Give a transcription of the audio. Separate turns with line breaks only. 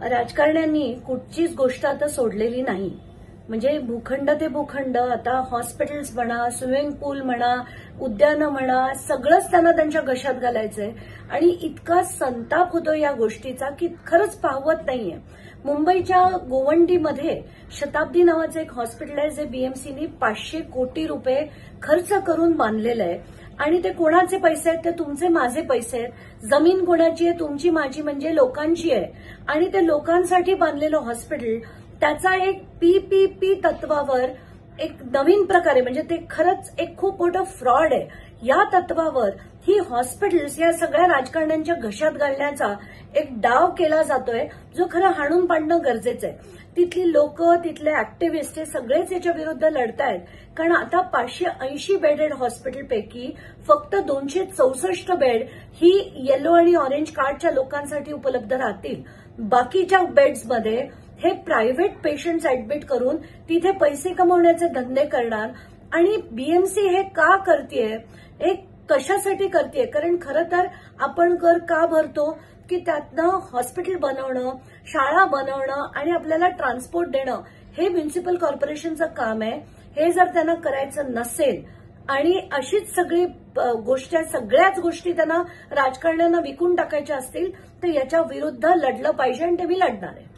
राजकारण्यांनी कुठचीच गोष्ट आता सोडलेली नाही. म्हणजे भूखंड ते भूखंड, आता हॉस्पिटल्स म्हणा, स्विमिंग पूल म्हणा, उद्यानं म्हणा, सगळंच त्यांना त्यांच्या घशात घालायचंय. आणि इतका संताप होतो या गोष्टीचा की खरंच पाहवत नाहीये. मुंबईच्या गोवंडीमध्ये शताब्दी नावाचं एक हॉस्पिटल आहे जे बीएमसीने 500 कोटी रुपये खर्च करून बांधलेलं आहे. आणि ते कोणाचे पैसे आहेत? ते तुमचे माझे पैसे आहेत. जमीन कोणाची आहे? तुमची माझी, म्हणजे लोकांची आहे. आणि ते लोकांसाठी बांधलेलं हॉस्पिटल त्याचा एक पीपीपी तत्वावर एक नवीन प्रकारे, म्हणजे ते खरंच एक खूप मोठं फ्रॉड आहे. या तत्वावर ही हॉस्पिटल्स या सगळ्या राजकारण्यांच्या घशात घालण्याचा एक डाव केला जातोय, जो खरं हाणून पाडणं गरजेचं आहे. तिथली लोक, तिथले ऍक्टिव्हिस्ट हे सगळेच याच्या विरुद्ध लढतायत. कारण आता 580 बेडेड हॉस्पिटलपैकी फक्त 264 बेड ही येलो आणि ऑरेंज कार्डच्या लोकांसाठी उपलब्ध राहतील. बाकीच्या बेड्समध्ये हे प्रायव्हेट पेशंट्स ऍडमिट करून तिथे पैसे कमवण्याचे धंदे करणार. आणि बीएमसी हे का करतेय, हे कशासाठी करतेय? कारण खरं तर आपण कर का भरतो की त्यातनं हॉस्पिटल बनवणं, शाळा बनवणं आणि आपल्याला ट्रान्सपोर्ट देणं हे म्युनिसिपल कॉर्पोरेशनचं काम आहे. हे जर त्यांना करायचं नसेल आणि अशीच सगळी सगळ्याच गोष्टी त्यांना राजकारण्यांना विकून टाकायच्या असतील तर याच्या विरुद्ध लढलं पाहिजे आणि ते मी लढणार आहे.